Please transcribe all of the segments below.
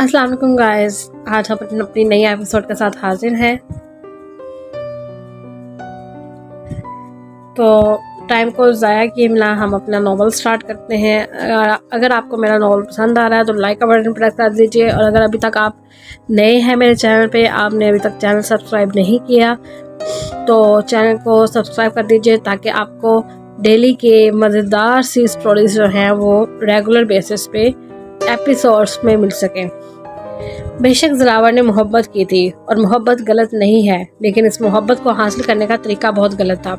अस्सलाम वालेकुम गाइस, आज हम अपनी नई एपिसोड के साथ हाजिर हैं। तो टाइम को ज़ाया किए बिना हम अपना नावल स्टार्ट करते हैं। अगर आपको मेरा नावल पसंद आ रहा है तो लाइक का बटन प्रेस कर दीजिए, और अगर अभी तक आप नए हैं मेरे चैनल पे, आपने अभी तक चैनल सब्सक्राइब नहीं किया तो चैनल को सब्सक्राइब कर दीजिए, ताकि आपको डेली के मज़ेदार सी स्टोरीज जो हैं वो रेगुलर बेसिस पे एपिसोड्स में मिल सकें। बेशक ज़रावर ने मोहब्बत की थी और मोहब्बत गलत नहीं है, लेकिन इस मोहब्बत को हासिल करने का तरीका बहुत गलत था।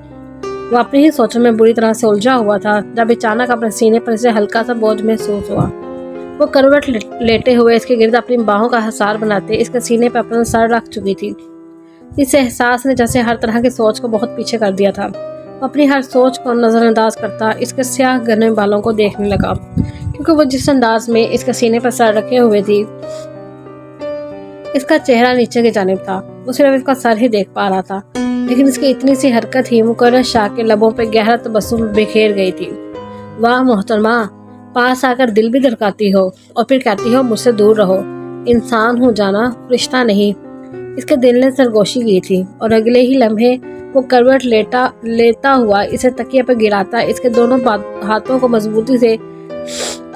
वो अपनी ही सोचों में बुरी तरह से उलझा हुआ था जब अचानक अपने सीने पर इसे हल्का सा बोझ महसूस हुआ। वो करवट लेटे हुए इसके गिर्द अपनी बाहों का हिसार बनाते इसके सीने पर अपना सर रख चुकी थी। इस एहसास ने जैसे हर तरह की सोच को बहुत पीछे कर दिया था। वो अपनी हर सोच को नज़रअंदाज करता इसके स्याह घने बालों को देखने लगा, क्योंकि वो जिस अंदाज में इसके सीने पर सर रखे हुए थी, इसका चेहरा नीचे की जानिब था। वो सिर्फ इसका सर ही देख पा रहा था, लेकिन इसकी इतनी सी हरकत ही मुकर्रर शाह के लबों पे गहरा तबस्सुम बिखेर गई थी। वाह मोहतरमा, पास आकर दिल भी धड़काती हो और फिर कहती हो मुझसे दूर रहो। इंसान हूँ जाना, रिश्ता नहीं। इसके दिल ने सरगोशी की थी और अगले ही लम्हे वो करवट लेता हुआ इसे तकिए पर गिराता इसके दोनों हाथों को मजबूती से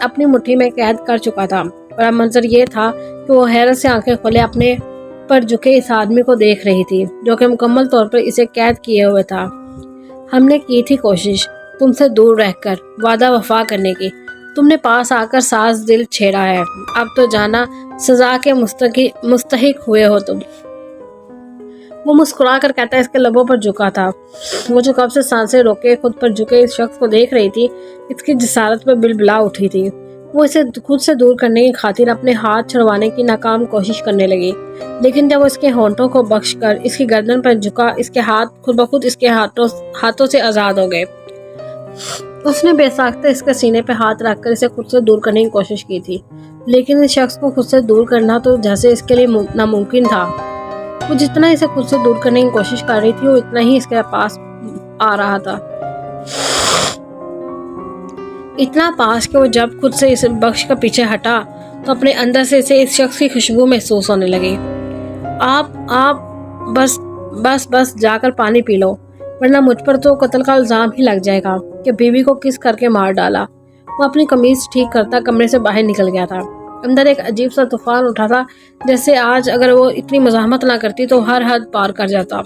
अपनी मुट्ठी में कैद कर चुका था। और अब मंजर ये था कि वो हैरत से आंखें खोले अपने पर झुके इस आदमी को देख रही थी, जो कि मुकम्मल तौर पर इसे कैद किए हुए था। हमने की थी कोशिश तुमसे दूर रहकर वादा वफा करने की, तुमने पास आकर सास दिल छेड़ा है। अब तो जाना सजा के मुस्तहिक हुए हो तुम। वो मुस्कुरा कर कहता इसके लबों पर झुका था। वो जो कब से सांसें रोके खुद पर झुके इस शख्स को देख रही थी, इसकी जिसारत पर बिलबिला उठी थी। वो इसे खुद से दूर करने की खातिर अपने हाथ छुड़वाने की नाकाम कोशिश करने लगी, लेकिन जब वो इसके होंठों को बख्शकर इसकी गर्दन पर झुका, इसके हाथ खुद ब खुद इसके हाथों से आज़ाद हो गए। उसने बेसाख्ता इसके सीने पे हाथ रखकर इसे खुद से दूर करने की कोशिश की थी, लेकिन इस शख्स को खुद से दूर करना तो जैसे इसके लिए नामुमकिन था। वो जितना इसे खुद से दूर करने की कोशिश कर रही थी, वो इतना ही इसके पास आ रहा था। इतना पास कि वो जब खुद से इस बख्श का पीछे हटा तो अपने अंदर से इसे इस शख्स की खुशबू महसूस होने लगी। आप बस जाकर पानी पी लो, वरना मुझ पर तो कत्ल का इल्जाम ही लग जाएगा कि बीवी को किस करके मार डाला। वो अपनी कमीज ठीक करता कमरे से बाहर निकल गया था। अंदर एक अजीब सा तूफान उठा था, जैसे आज अगर वो इतनी मज़ाहमत ना करती तो हर हद पार कर जाता।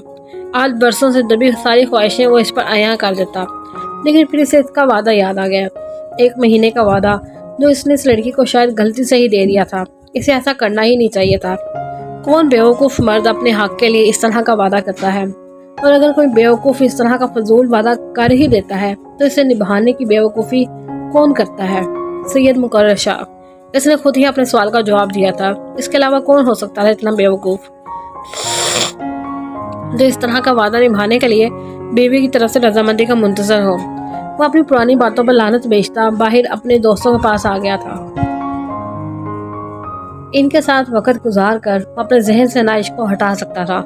आज बरसों से दबी सारी ख्वाहिशें वो इस पर आया कर देता। लेकिन फिर इसे इसका वादा याद आ गया, 1 महीने का वादा जो इसने इस लड़की को शायद गलती से ही दे दिया था। इसे ऐसा करना ही नहीं चाहिए था। कौन बेवकूफ़ मर्द अपने हक के लिए इस तरह का वादा करता है? और अगर कोई बेवकूफ़ इस तरह का फजूल वादा कर ही देता है तो इसे निभाने की बेवकूफ़ी कौन करता है? सैयद मुकर्रर शाह। इसने खुद ही अपने सवाल का जवाब दिया था। इसके अलावा कौन हो सकता है इतना बेवकूफ़ जो इस तरह का वादा निभाने के लिए बीवी की तरफ से रजामंदी का मुंतजर हो। वो अपनी पुरानी बातों पर लानत बेचता बाहर अपने दोस्तों के पास आ गया था। इनके साथ वक्त गुजार कर अपने जहन से नाइश को हटा सकता था।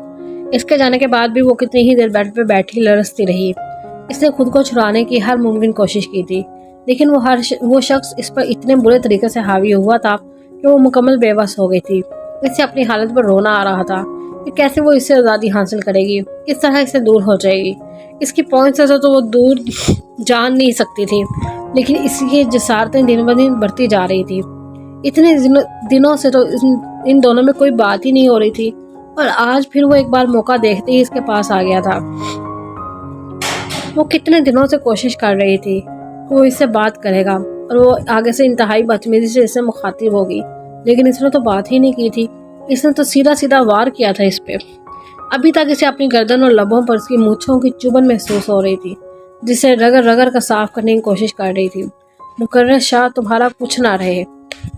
इसके जाने के बाद भी वो कितनी ही देर बेड पर बैठी लरसती रही। इसने खुद को छुड़ाने की हर मुमकिन कोशिश की थी, लेकिन वो शख्स इस पर इतने बुरे तरीके से हावी हुआ था कि वो मुकम्मल बेबस हो गई थी। इससे अपनी हालत पर रोना आ रहा था कि कैसे वो इससे आज़ादी हासिल करेगी, किस तरह इससे दूर हो जाएगी। इसकी पहुंच से तो वो दूर जान नहीं सकती थी, लेकिन इसकी जसारतें दिन ब दिन बढ़ती जा रही थी। इतने दिनों से तो इन दोनों में कोई बात ही नहीं हो रही थी, और आज फिर वो एक बार मौका देखते ही इसके पास आ गया था। वो कितने दिनों से कोशिश कर रही थी कि वो इससे बात करेगा और वो आगे से इंतहाई बदतमीजी से इससे मुखातिब होगी, लेकिन इसने तो बात ही नहीं की थी। इसने तो सीधा सीधा वार किया था इस पे। अभी तक इसे अपनी गर्दन और लबों पर उसकी मूंछों की चुभन महसूस हो रही थी, जिसे रगड़ रगड़ का साफ करने की कोशिश कर रही थी। मुकर्रर शाह, तुम्हारा कुछ ना रहे,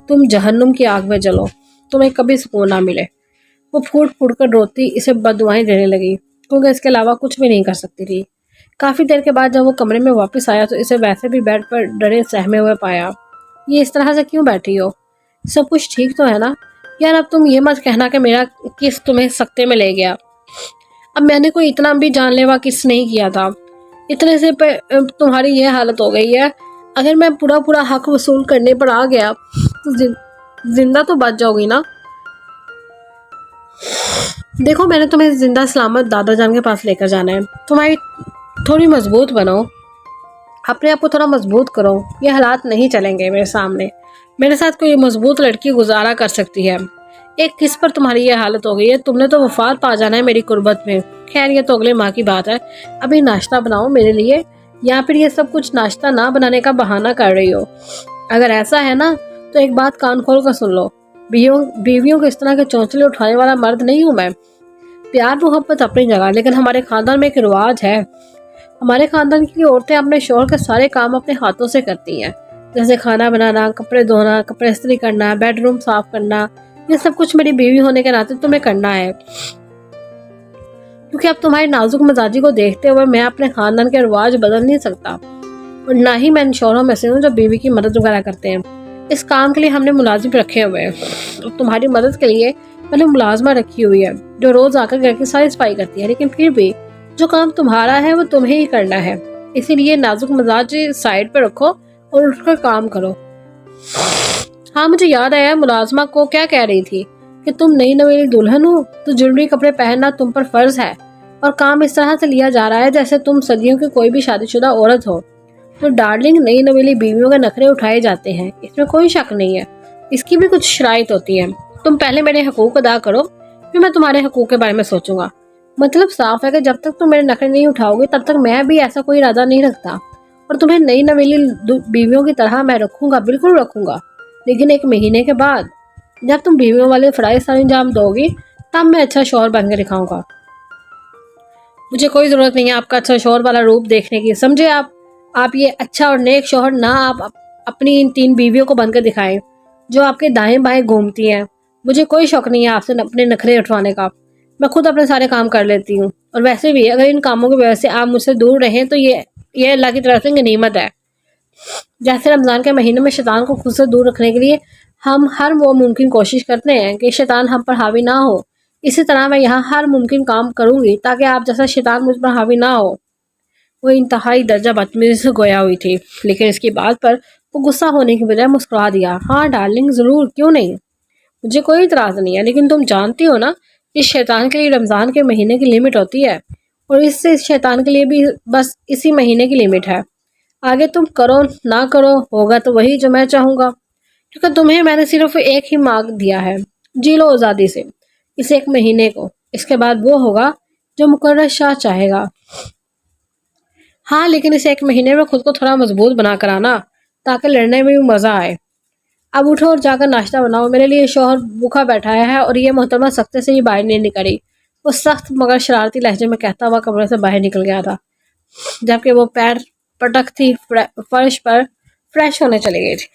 तुम जहन्नुम की आग में जलो, तुम्हें कभी सुकून ना मिले। वो फूट फूट कर रोती इसे बददुआएं देने लगी, क्योंकि इसके अलावा कुछ भी नहीं कर सकती थी। काफ़ी देर के बाद जब वो कमरे में वापस आया तो इसे वैसे भी बेड पर डरे सहमे हुए पाया। ये इस तरह से क्यों बैठी हो? सब कुछ ठीक तो है ना? यार अब तुम ये मत कहना कि मेरा किस तुम्हें सख्ते में ले गया। अब मैंने कोई इतना भी जानलेवा किस नहीं किया था, इतने से तुम्हारी ये हालत हो गई है। अगर मैं पूरा हक वसूल करने पर आ गया तो जिंदा तो बच जाओगी ना? देखो मैंने तुम्हें जिंदा सलामत दादा जान के पास लेकर जाना है। तुम्हारी थोड़ी मजबूत बनो, अपने आप को थोड़ा मजबूत करो। ये हालात नहीं चलेंगे मेरे सामने। मेरे साथ कोई मजबूत लड़की गुजारा कर सकती है, एक किस पर तुम्हारी ये हालत हो गई है। तुमने तो वफात पा जाना है मेरी कुर्बत में। खैर ये तो अगले माह की बात है। अभी नाश्ता बनाओ मेरे लिए, या फिर ये सब कुछ नाश्ता ना बनाने का बहाना कर रही हो? अगर ऐसा है ना तो एक बात कान खोल कर सुन लो। बीवियों के इस तरह के चौंचले उठाने वाला मर्द नहीं हूँ मैं। प्यार मोहब्बत अपनी जगह, लेकिन हमारे खानदान में एक रिवाज है। हमारे खानदान की औरतें अपने शौहर के सारे काम अपने हाथों से करती हैं, जैसे खाना बनाना, कपड़े धोना, कपड़े इस्त्री करना, बेडरूम साफ करना। ये सब कुछ मेरी बीवी होने के नाते तुम्हें करना है, क्योंकि अब तुम्हारी नाजुक मिजाजी को देखते हुए मैं अपने खानदान के रिवाज बदल नहीं सकता, और ना ही मैं इन शौहरों में से हूँ जो बीवी की मदद वगैरह करते हैं। इस काम के लिए हमने मुलाजिम रखे हुए हैं, और तुम्हारी मदद के लिए मैंने मुलाजमा रखी हुई है जो रोज आकर घर की सारी सफाई करती है। लेकिन फिर भी जो काम तुम्हारा है वो तुम्हें ही करना है, इसीलिए नाजुक मिजाज साइड पे रखो और उठकर काम करो। हाँ, मुझे याद आया, मुलाजमा को क्या कह रही थी कि तुम नई नवेली दुल्हन हो तो जरूरी कपड़े पहनना तुम पर फर्ज है, और काम इस तरह से लिया जा रहा है जैसे तुम सदियों की कोई भी शादीशुदा औरत हो। तो डार्लिंग, नई नवेली बीवियों के नखरे उठाए जाते हैं, इसमें कोई शक नहीं है। इसकी भी कुछ शराइत होती है। तुम पहले मेरे हकूक अदा करो, फिर मैं तुम्हारे हकूक के बारे में सोचूंगा। मतलब साफ है कि जब तक तुम मेरे नखरे नहीं उठाओगे तब तक मैं भी ऐसा कोई इरादा नहीं रखता, और तुम्हें नई नवेली बीवियों की तरह मैं रखूंगा, बिल्कुल रखूंगा। लेकिन 1 महीने के बाद जब तुम बीवियों वाले फराइज अंजाम दोगी तब मैं अच्छा शौहर बन के दिखाऊंगा। मुझे कोई जरूरत नहीं है आपका अच्छा शौहर वाला रूप देखने की, समझे आप ये अच्छा और नेक शौहर ना आप अपनी इन 3 बीवियों को बनकर दिखाएं जो आपके दाएं बाएं घूमती हैं। मुझे कोई शौक नहीं है आपसे अपने नखरे उठवाने का, मैं खुद अपने सारे काम कर लेती हूँ। और वैसे भी अगर इन कामों की वजह से आप मुझसे दूर रहें तो ये अल्लाह की तरफ से गनीमत है। जैसे रमज़ान के महीने में शैतान को खुद से दूर रखने के लिए हम हर वो मुमकिन कोशिश करते हैं कि शैतान हम पर हावी ना हो, इसी तरह मैं यहाँ हर मुमकिन काम करूंगी ताकि आप जैसा शैतान मुझ पर हावी ना हो। वो इंतहाई दर्जा बदतमीजी से गोया हुई थी, लेकिन इसकी बात पर वो गुस्सा होने की बजाय मुस्कुरा दिया। हाँ डार्लिंग, जरूर, क्यों नहीं, मुझे कोई इतराज नहीं है। लेकिन तुम जानती हो ना, इस शैतान के लिए रमज़ान के महीने की लिमिट होती है, और इससे इस शैतान के लिए भी बस इसी महीने की लिमिट है। आगे तुम करो ना करो, होगा तो वही जो मैं चाहूँगा, क्योंकि तुम्हें मैंने सिर्फ एक ही मार्ग दिया है। जी लो आज़ादी से इस 1 महीने को, इसके बाद वो होगा जो मुकर्रर शाह चाहेगा। हाँ, लेकिन इस 1 महीने में खुद को थोड़ा मजबूत बना कर आना, ताकि लड़ने में भी मज़ा आए। अब उठो और जाकर नाश्ता बनाओ, मेरे लिए शौहर भूखा बैठा है। और ये मोहतरमा सख्ते से ही बाहर नहीं निकली। वो सख्त मगर शरारती लहजे में कहता हुआ कमरे से बाहर निकल गया था, जबकि वो पैर पटकती फर्श पर फ्रेश होने चली गई थी।